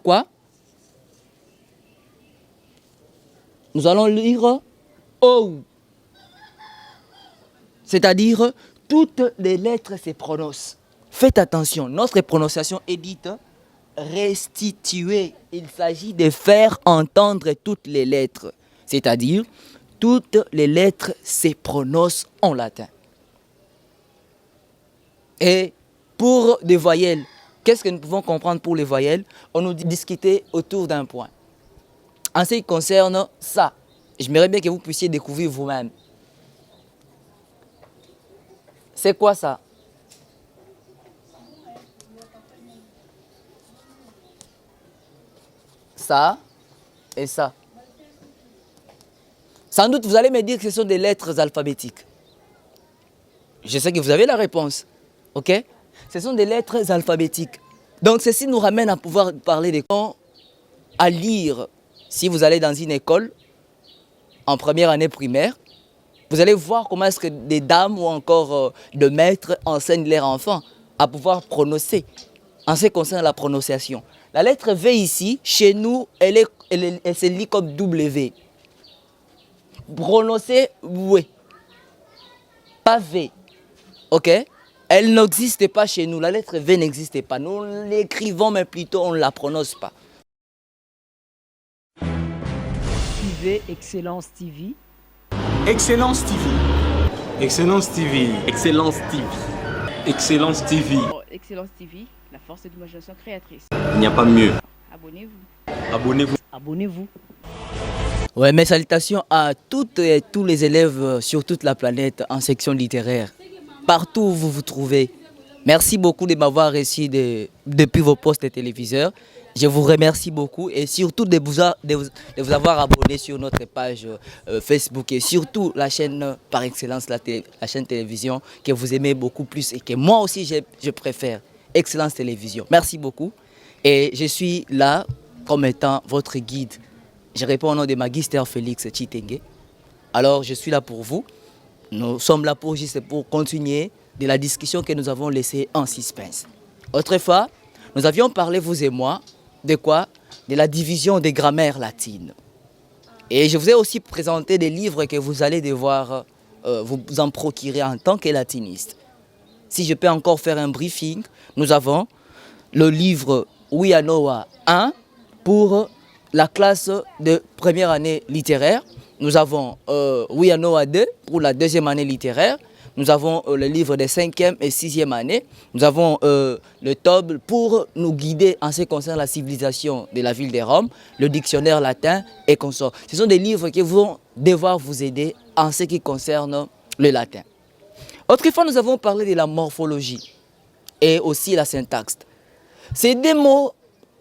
Quoi? Nous allons lire O. C'est-à-dire, toutes les lettres se prononcent. Faites attention, notre prononciation est dite restituer. Il s'agit de faire entendre toutes les lettres. C'est-à-dire, toutes les lettres se prononcent en latin. Et pour des voyelles, qu'est-ce que nous pouvons comprendre pour les voyelles? On nous dit discuter autour d'un point. En ce qui concerne ça, j'aimerais bien que vous puissiez découvrir vous-même. C'est quoi ça? Ça et ça. Sans doute, vous allez me dire que ce sont des lettres alphabétiques. Je sais que vous avez la réponse. Ok? Ce sont des lettres alphabétiques. Donc, ceci nous ramène à pouvoir parler des gens à lire. Si vous allez dans une école, en première année primaire, vous allez voir comment est-ce que des dames ou encore des maîtres enseignent leurs enfants à pouvoir prononcer. En ce qui concerne la prononciation. La lettre V ici, chez nous, elle se lit comme W. Prononcez oui. Pas V. Ok? Elle n'existe pas chez nous. La lettre V n'existe pas. Nous l'écrivons, mais plutôt on ne la prononce pas. Suivez Excellence TV. Excellence TV. Excellence TV. Excellence TV. Excellence TV. Excellence TV, la force de l'imagination créatrice. Il n'y a pas mieux. Abonnez-vous. Abonnez-vous. Abonnez-vous. Ouais, mes salutations à toutes et tous les élèves sur toute la planète en section littéraire. Partout où vous vous trouvez. Merci beaucoup de m'avoir reçu depuis vos postes de téléviseurs. Je vous remercie beaucoup et surtout de vous avoir abonné sur notre page Facebook et surtout la chaîne par excellence, la chaîne télévision que vous aimez beaucoup plus et que moi aussi je préfère, Excellence Télévision. Merci beaucoup et je suis là comme étant votre guide. Je réponds au nom de Magister Félix Chitenge. Alors je suis là pour vous. Nous sommes là juste pour continuer de la discussion que nous avons laissée en suspense. Autrefois, nous avions parlé, vous et moi, de quoi? De la division des grammaires latines. Et je vous ai aussi présenté des livres que vous allez devoir vous en procurer en tant que latiniste. Si je peux encore faire un briefing, nous avons le livre Wianoa 1 pour la classe de première année littéraire. Nous avons Wianoa 2 pour la deuxième année littéraire. Nous avons le livre des 5e et 6e années. Nous avons le TOBL pour nous guider en ce qui concerne la civilisation de la ville de Rome, le dictionnaire latin et consorts. Ce sont des livres qui vont devoir vous aider en ce qui concerne le latin. Autrefois, nous avons parlé de la morphologie et aussi la syntaxe. Ces deux mots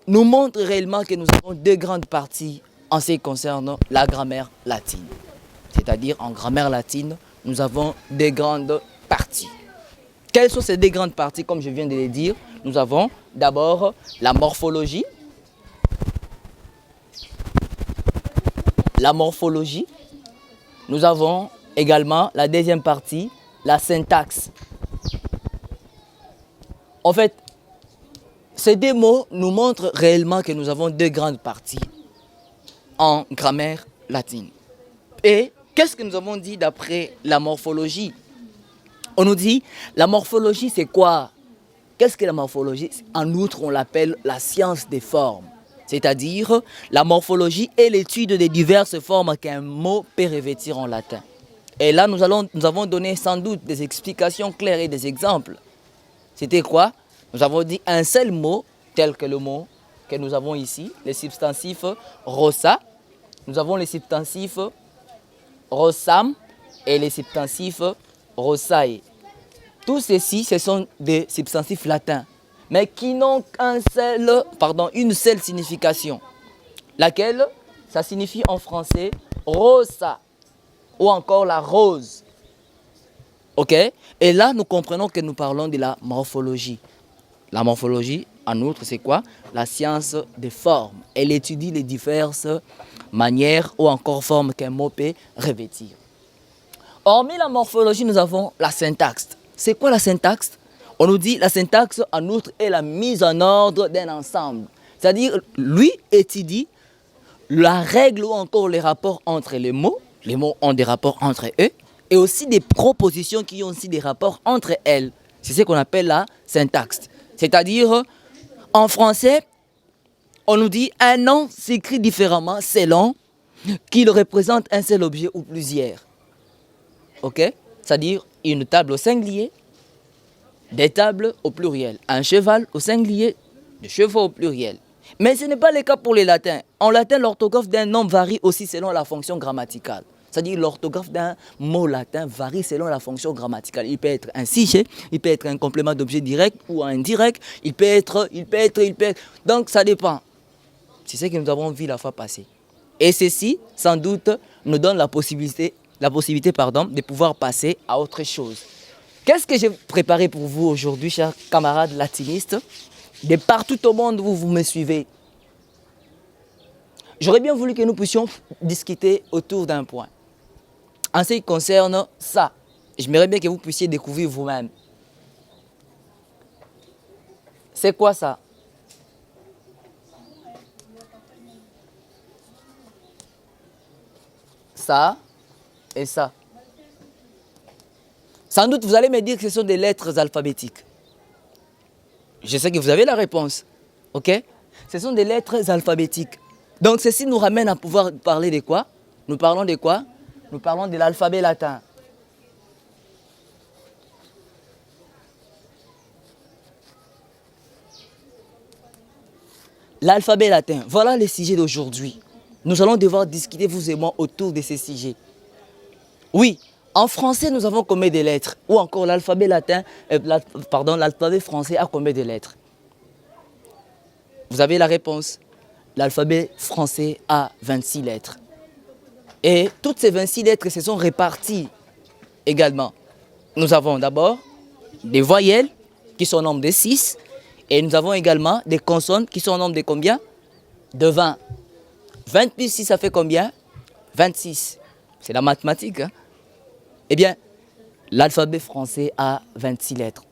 nous montrent réellement que nous avons deux grandes parties en ce qui concerne la grammaire latine. C'est-à-dire en grammaire latine, nous avons deux grandes parties. Quelles sont ces deux grandes parties? Comme je viens de le dire, nous avons d'abord la morphologie. La morphologie. Nous avons également la deuxième partie, la syntaxe. En fait, ces deux mots nous montrent réellement que nous avons deux grandes parties en grammaire latine. Et qu'est-ce que nous avons dit d'après la morphologie? On nous dit, la morphologie c'est quoi? Qu'est-ce que la morphologie? En outre, on l'appelle la science des formes. C'est-à-dire, la morphologie est l'étude des diverses formes qu'un mot peut revêtir en latin. Et là, nous avons donné sans doute des explications claires et des exemples. C'était quoi? Nous avons dit un seul mot, tel que le mot que nous avons ici, le substantif rosa. Nous avons les substantifs rosam et les substantifs rosae. Tous ceci, ce sont des substantifs latins, mais qui n'ont une seule signification. Laquelle? Ça signifie en français rosa ou encore la rose. Ok? Et là, nous comprenons que nous parlons de la morphologie. La morphologie, en outre, c'est quoi? La science des formes. Elle étudie les diverses manières ou encore formes qu'un mot peut revêtir. Hormis la morphologie, nous avons la syntaxe. C'est quoi la syntaxe? On nous dit la syntaxe, en outre, est la mise en ordre d'un ensemble. C'est-à-dire, lui étudie la règle ou encore les rapports entre les mots ont des rapports entre eux, et aussi des propositions qui ont aussi des rapports entre elles. C'est ce qu'on appelle la syntaxe. C'est-à-dire, en français, on nous dit un nom s'écrit différemment selon qu'il représente un seul objet ou plusieurs. Ok? C'est-à-dire une table au singulier, des tables au pluriel, un cheval au singulier, des chevaux au pluriel. Mais ce n'est pas le cas pour les latins. En latin, l'orthographe d'un nom varie aussi selon la fonction grammaticale. C'est-à-dire l'orthographe d'un mot latin varie selon la fonction grammaticale. Il peut être un sujet, il peut être un complément d'objet direct ou indirect, il peut être. Donc ça dépend. C'est ce que nous avons vu la fois passée. Et ceci, sans doute, nous donne la possibilité de pouvoir passer à autre chose. Qu'est-ce que j'ai préparé pour vous aujourd'hui, chers camarades latinistes, de partout au monde où vous me suivez? J'aurais bien voulu que nous puissions discuter autour d'un point. En ce qui concerne ça, j'aimerais bien que vous puissiez découvrir vous-même. C'est quoi ça? Ça et ça. Sans doute, vous allez me dire que ce sont des lettres alphabétiques. Je sais que vous avez la réponse. Ok? Ce sont des lettres alphabétiques. Donc, ceci nous ramène à pouvoir parler de quoi? Nous parlons de quoi? Nous parlons de l'alphabet latin. L'alphabet latin, voilà le sujet d'aujourd'hui. Nous allons devoir discuter, vous et moi, autour de ces sujets. Oui, en français, nous avons combien de lettres? Ou encore l'alphabet latin, l'alphabet français a combien de lettres? Vous avez la réponse. L'alphabet français a 26 lettres. Et toutes ces 26 lettres se sont réparties également. Nous avons d'abord des voyelles qui sont au nombre de 6. Et nous avons également des consonnes qui sont au nombre de combien? De 20. 20 plus 6, ça fait combien? 26. C'est la mathématique. Hein? Eh bien, l'alphabet français a 26 lettres.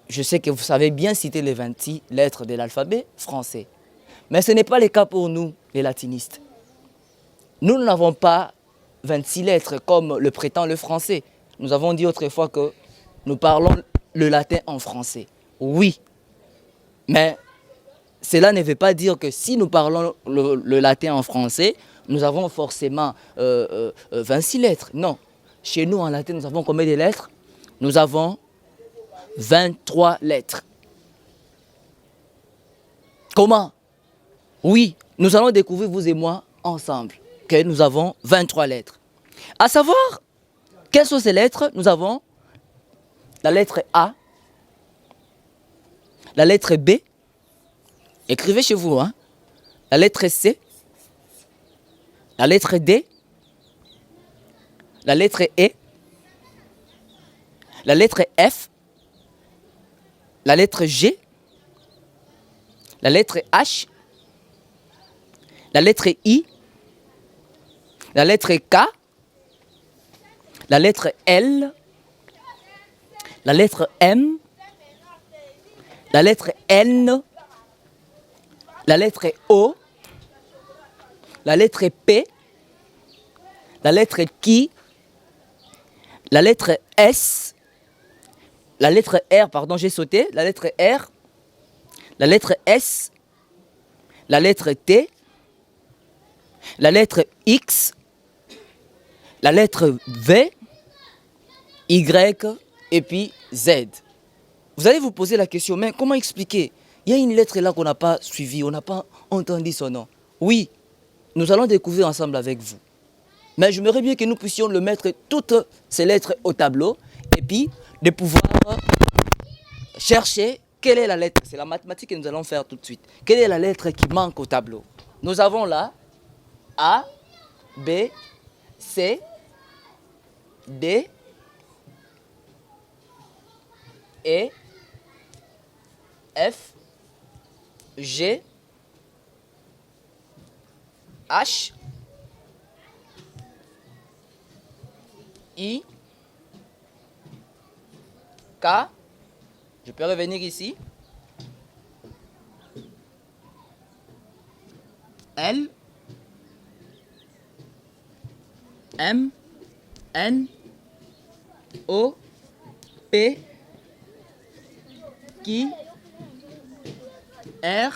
Je sais que vous savez bien citer les 26 lettres de l'alphabet français. Mais ce n'est pas le cas pour nous, les latinistes. Nous n'avons pas 26 lettres comme le prétend le français. Nous avons dit autrefois que nous parlons le latin en français. Oui, mais cela ne veut pas dire que si nous parlons le latin en français, nous avons forcément 26 lettres. Non. Chez nous, en latin, nous avons combien de lettres? Nous avons 23 lettres. Comment? Oui, nous allons découvrir, vous et moi, ensemble, que nous avons 23 lettres. À savoir, quelles sont ces lettres? Nous avons la lettre A, la lettre B, écrivez chez vous, hein? La lettre C, la lettre D, la lettre E, la lettre F, la lettre G, la lettre H, la lettre I, la lettre K, la lettre L, la lettre M, la lettre N, la lettre O, la lettre P, la lettre Q, la lettre S, la lettre R, pardon, j'ai sauté, la lettre R, la lettre S, la lettre T, la lettre X, la lettre V, Y et puis Z. Vous allez vous poser la question, mais comment expliquer? Il y a une lettre là qu'on n'a pas suivie, on n'a pas entendu son nom. Oui, nous allons découvrir ensemble avec vous. Mais j'aimerais bien que nous puissions le mettre toutes ces lettres au tableau et puis de pouvoir chercher quelle est la lettre. C'est la mathématique que nous allons faire tout de suite. Quelle est la lettre qui manque au tableau? Nous avons là A, B, C, D, E, F, G, H, I, K. Je peux revenir ici. L, M, N, O, P, Q, R,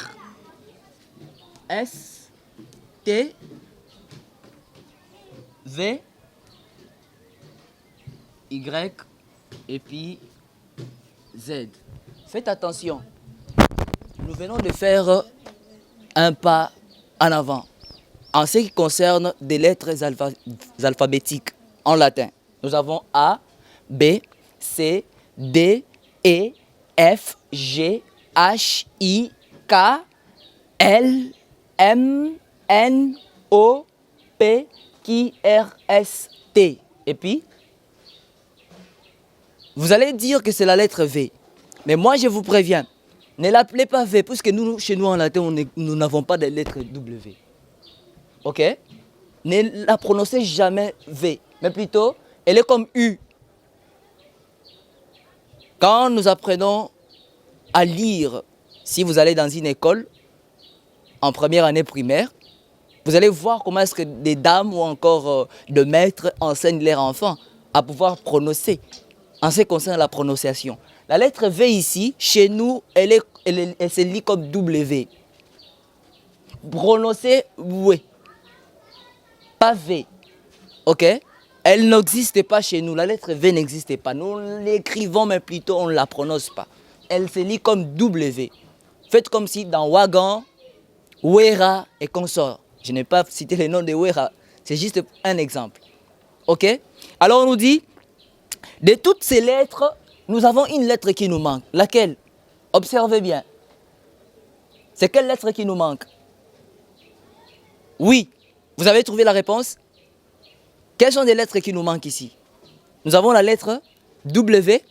S, T, V, Y et puis Z. Faites attention. Nous venons de faire un pas en avant en ce qui concerne des lettres alphabétiques en latin. Nous avons A, B, C, D, E, F, G, H, I, K, L, M, N, O, P, Q, R, S, T. Et puis, vous allez dire que c'est la lettre V. Mais moi, je vous préviens, ne l'appelez pas V, puisque nous, chez nous en latin, nous n'avons pas de lettre W. Ok? Ne la prononcez jamais V, mais plutôt, elle est comme U. Quand nous apprenons à lire, si vous allez dans une école, en première année primaire, vous allez voir comment est-ce que des dames ou encore des maîtres enseignent leurs enfants à pouvoir prononcer, en ce qui concerne la prononciation. La lettre V ici, chez nous, elle se lit comme W. Prononcez oui, pas V. Ok? Elle n'existe pas chez nous. La lettre V n'existe pas. Nous l'écrivons, mais plutôt on ne la prononce pas. Elle se lit comme W. Faites comme si dans Wagan, Wera et consort. Je n'ai pas cité le nom de Wera. C'est juste un exemple. Ok? Alors on nous dit, de toutes ces lettres, nous avons une lettre qui nous manque. Laquelle? Observez bien. C'est quelle lettre qui nous manque? Oui. Vous avez trouvé la réponse? Quelles sont les lettres qui nous manquent ici? Nous avons la lettre W,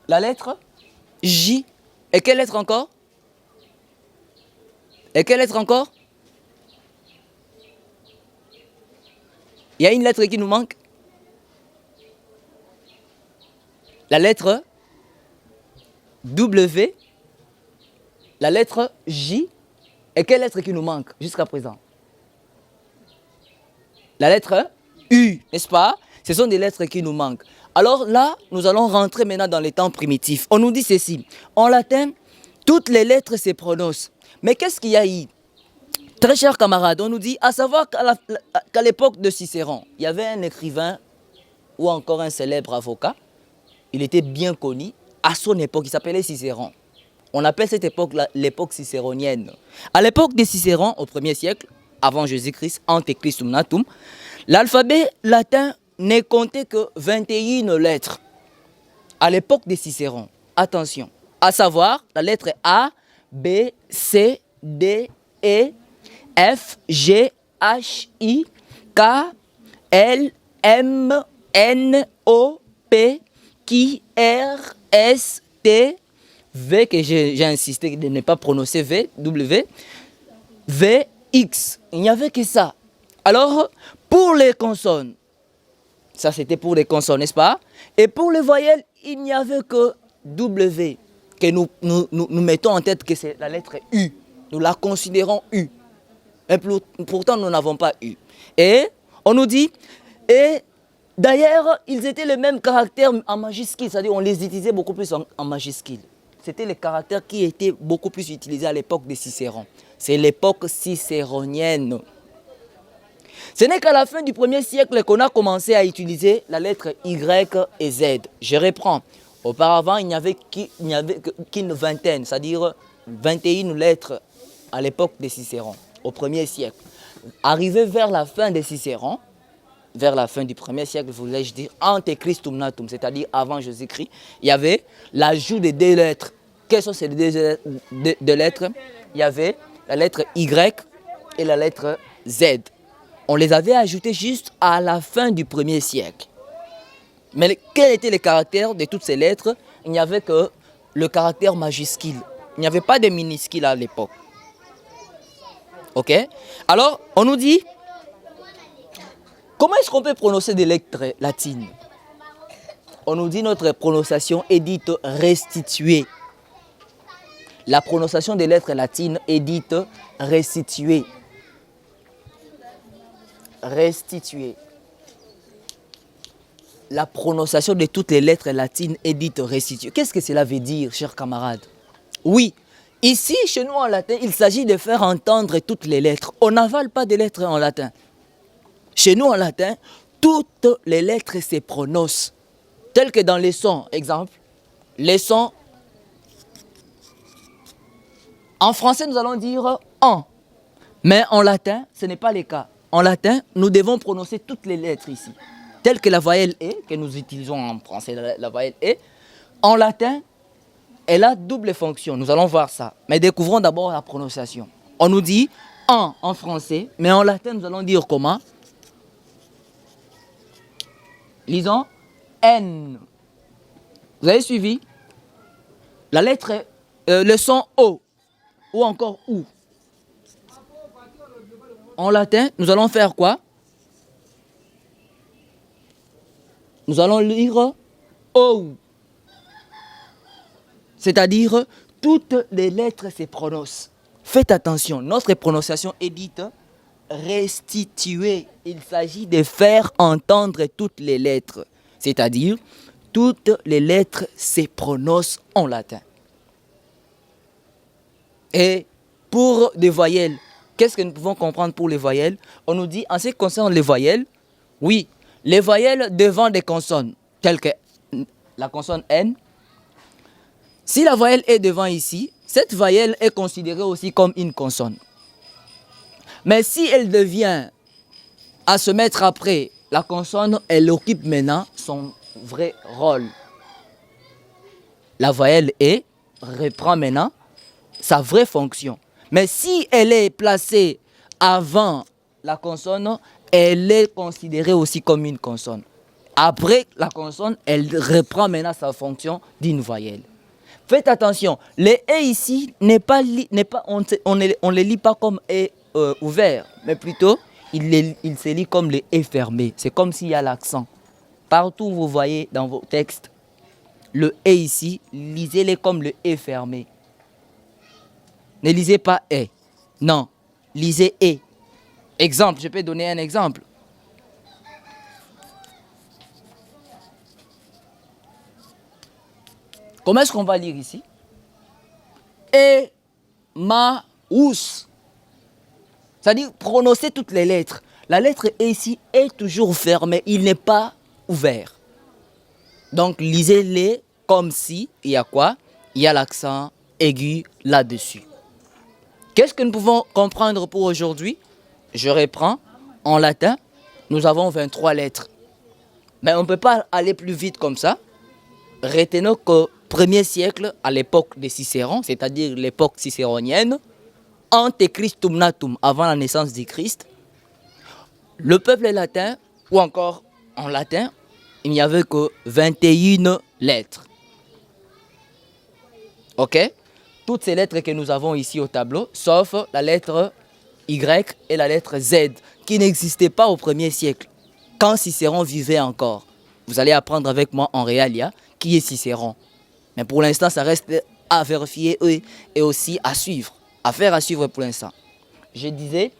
la lettre J. Et quelle lettre encore? Et quelle lettre encore? Il y a une lettre qui nous manque. La lettre W, la lettre J. Et quelle lettre qui nous manque jusqu'à présent? La lettre U, n'est-ce pas? Ce sont des lettres qui nous manquent. Alors là, nous allons rentrer maintenant dans les temps primitifs. On nous dit ceci. En latin, toutes les lettres se prononcent. Mais qu'est-ce qu'il y a eu? Très chers camarades, on nous dit, à savoir qu'à l'époque de Cicéron, il y avait un écrivain ou encore un célèbre avocat. Il était bien connu. À son époque, il s'appelait Cicéron. On appelle cette époque l'époque cicéronienne. À l'époque de Cicéron, au 1er siècle, avant Jésus-Christ, ante Christum natum, l'alphabet latin ne comptait que 21 lettres. À l'époque de Cicéron, attention, à savoir la lettre A, B, C, D, E, F, G, H, I, K, L, M, N, O, P, Q, R, S, T, V, que j'ai insisté de ne pas prononcer V, W, V, X. Il n'y avait que ça. Alors, pour les consonnes, ça c'était pour les consonnes, n'est-ce pas? Et pour les voyelles, il n'y avait que W, que nous mettons en tête que c'est la lettre U. Nous la considérons U. Et pourtant, nous n'avons pas U. Et on nous dit, et d'ailleurs, ils étaient les mêmes caractères en majuscule, c'est-à-dire on les utilisait beaucoup plus en majuscule. C'était les caractères qui étaient beaucoup plus utilisés à l'époque de Cicéron. C'est l'époque cicéronienne. Ce n'est qu'à la fin du 1er siècle qu'on a commencé à utiliser la lettre Y et Z. Je reprends. Auparavant, il n'y avait qu'une vingtaine, c'est-à-dire 21 lettres à l'époque de Cicéron, au 1er siècle. Arrivé vers la fin de Cicéron, vers la fin du 1er siècle, voulais-je dire, ante Christum natum, c'est-à-dire avant Jésus-Christ, il y avait l'ajout de 2 lettres. Quelles sont ces deux lettres? Il y avait la lettre Y et la lettre Z. On les avait ajoutées juste à la fin du 1er siècle. Mais quels étaient les caractères de toutes ces lettres? Il n'y avait que le caractère majuscule. Il n'y avait pas de minuscule à l'époque. Ok? Alors, on nous dit, comment est-ce qu'on peut prononcer des lettres latines? On nous dit notre prononciation est dite restituée. La prononciation des lettres latines est dite restituée. Restituée. La prononciation de toutes les lettres latines est dite restituée. Qu'est-ce que cela veut dire, chers camarades? Oui, ici, chez nous en latin, il s'agit de faire entendre toutes les lettres. On n'avale pas des lettres en latin. Chez nous en latin, toutes les lettres se prononcent. Telles que dans les sons, exemple, les sons. En français, nous allons dire en. Mais en latin, ce n'est pas le cas. En latin, nous devons prononcer toutes les lettres ici. Telles que la voyelle E, que nous utilisons en français, la voyelle E. En latin, elle a double fonction. Nous allons voir ça. Mais découvrons d'abord la prononciation. On nous dit en français, mais en latin, nous allons dire comment? Lisons N. Vous avez suivi? La lettre, le son O ou encore OU. En latin, nous allons faire quoi? Nous allons lire OU. C'est-à-dire, toutes les lettres se prononcent. Faites attention, notre prononciation est dite restituée. Il s'agit de faire entendre toutes les lettres. C'est-à-dire, toutes les lettres se prononcent en latin. Et pour des voyelles, qu'est-ce que nous pouvons comprendre pour les voyelles? On nous dit, en ce qui concerne les voyelles, oui, les voyelles devant des consonnes, telles que la consonne N. Si la voyelle est devant ici, cette voyelle est considérée aussi comme une consonne. Mais si elle devient à se mettre après la consonne, elle occupe maintenant son vrai rôle. La voyelle E reprend maintenant sa vraie fonction. Mais si elle est placée avant la consonne, elle est considérée aussi comme une consonne. Après la consonne, elle reprend maintenant sa fonction d'une voyelle. Faites attention, les E ici, on ne les lit pas comme E ouvert, mais plutôt, il se lit comme les E fermés. C'est comme s'il y a l'accent. Partout où vous voyez dans vos textes, le E ici, lisez-les comme le E fermé. Ne lisez pas E. Non, lisez E. Exemple, je peux donner un exemple. Comment est-ce qu'on va lire ici? Emmaüs. C'est-à-dire prononcer toutes les lettres. La lettre E ici est toujours fermée, il n'est pas ouvert. Donc lisez-les comme si, il y a quoi? Il y a l'accent aigu là-dessus. Qu'est-ce que nous pouvons comprendre pour aujourd'hui? Je reprends. En latin, nous avons 23 lettres. Mais on ne peut pas aller plus vite comme ça. Retenons qu'au 1er siècle, à l'époque de Cicéron, c'est-à-dire l'époque cicéronienne, ante Christum natum, avant la naissance du Christ, le peuple latin, ou encore en latin, il n'y avait que 21 lettres. Ok? Toutes ces lettres que nous avons ici au tableau, sauf la lettre Y et la lettre Z, qui n'existaient pas au 1er siècle, quand Cicéron vivait encore. Vous allez apprendre avec moi en réalia qui est Cicéron. Mais pour l'instant, ça reste à vérifier et aussi à suivre. Affaire à suivre pour l'instant. Je disais,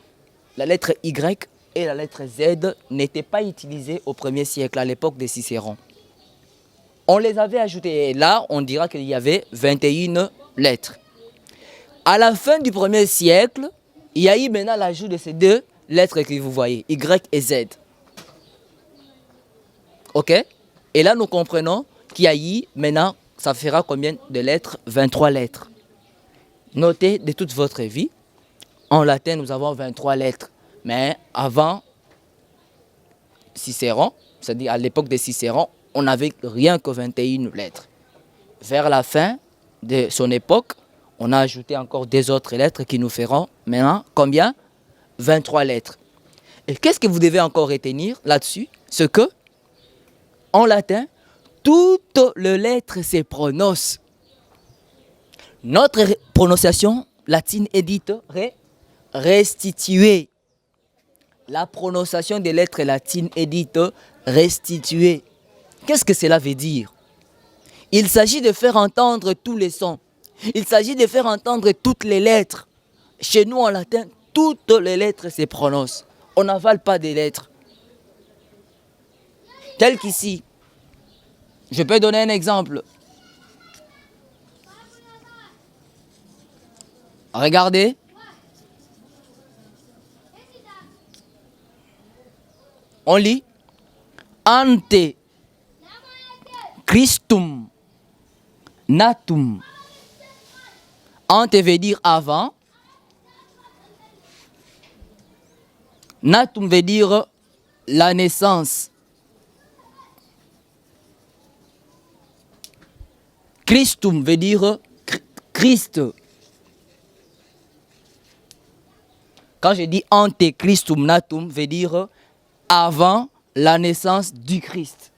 la lettre Y et la lettre Z n'étaient pas utilisées au 1er siècle, à l'époque de Cicéron. On les avait ajoutées. Et là, on dira qu'il y avait 21 lettres. À la fin du 1er siècle, il y a eu maintenant l'ajout de ces deux lettres que vous voyez, Y et Z. Ok? Et là, nous comprenons qu'il y a eu maintenant, ça fera combien de lettres? 23 lettres. Notez de toute votre vie, en latin, nous avons 23 lettres. Mais avant Cicéron, c'est-à-dire à l'époque de Cicéron, on n'avait rien que 21 lettres. Vers la fin de son époque, on a ajouté encore des autres lettres qui nous feront maintenant combien? 23 lettres. Et qu'est-ce que vous devez encore retenir là-dessus? Ce que, en latin, toutes les lettres se prononcent. Notre prononciation latine est dite restituée. La prononciation des lettres latines est dite restituée. Qu'est-ce que cela veut dire? Il s'agit de faire entendre tous les sons. Il s'agit de faire entendre toutes les lettres. Chez nous en latin, toutes les lettres se prononcent. On n'avale pas des lettres. Tel qu'ici. Je peux donner un exemple. Regardez. On lit ante Christum natum. Ante veut dire avant. Natum veut dire la naissance. Christum veut dire Christ. Quand je dis ante Christum natum, veut dire avant la naissance du Christ.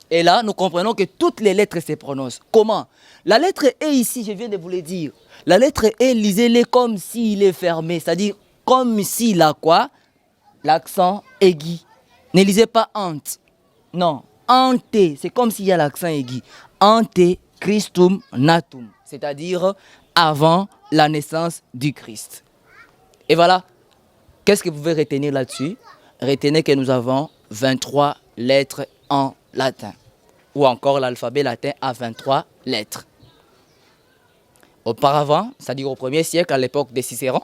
Et là, nous comprenons que toutes les lettres se prononcent. Comment? La lettre E ici, je viens de vous le dire. La lettre E, lisez-les comme s'il est fermé. C'est-à-dire comme s'il a quoi? L'accent aigu. Ne lisez pas ante. Non. Ante, c'est comme s'il y a l'accent aigu. Ante Christum natum. C'est-à-dire avant la naissance du Christ. Et voilà. Qu'est-ce que vous pouvez retenir là-dessus? Retenez que nous avons 23 lettres en latin. Ou encore l'alphabet latin a 23 lettres. Auparavant, c'est-à-dire au 1er siècle, à l'époque de Cicéron,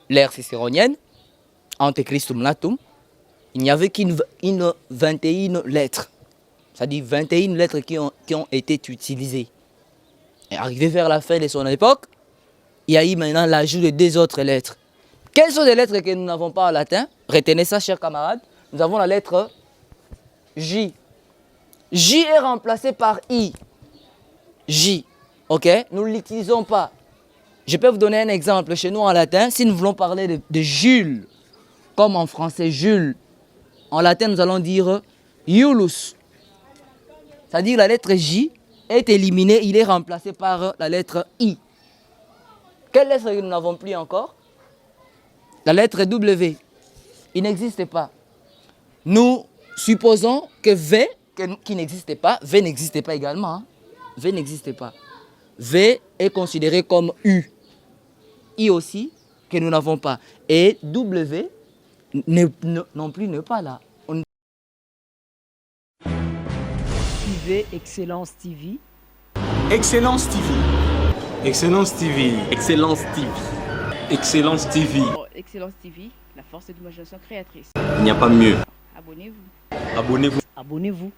l'ère cicéronienne, ante Christum natum, il n'y avait qu'une 21 lettres. C'est-à-dire 21 lettres qui ont été utilisées. Et arrivé vers la fin de son époque, il y a eu maintenant l'ajout de 2 autres lettres. Quelles sont les lettres que nous n'avons pas en latin? Retenez ça, chers camarades. Nous avons la lettre J. J est remplacé par I. J. Ok? Nous ne l'utilisons pas. Je peux vous donner un exemple. Chez nous en latin, si nous voulons parler de Jules, comme en français Jules, en latin nous allons dire Iulus. C'est-à-dire la lettre J est éliminée, il est remplacé par la lettre I. Quelle lettre nous n'avons plus encore? La lettre W. Il n'existe pas. Nous supposons que V, qui n'existe pas, V n'existe pas également. Hein? V n'existe pas. V est considéré comme U. I aussi, que nous n'avons pas. Et W non plus n'est pas là. Suivez Excellence TV. Excellence TV. Excellence TV. Excellence TV. Excellence TV. Excellence TV, la force de l'imagination créatrice. Il n'y a pas mieux. Abonnez-vous. Abonnez-vous. Abonnez-vous.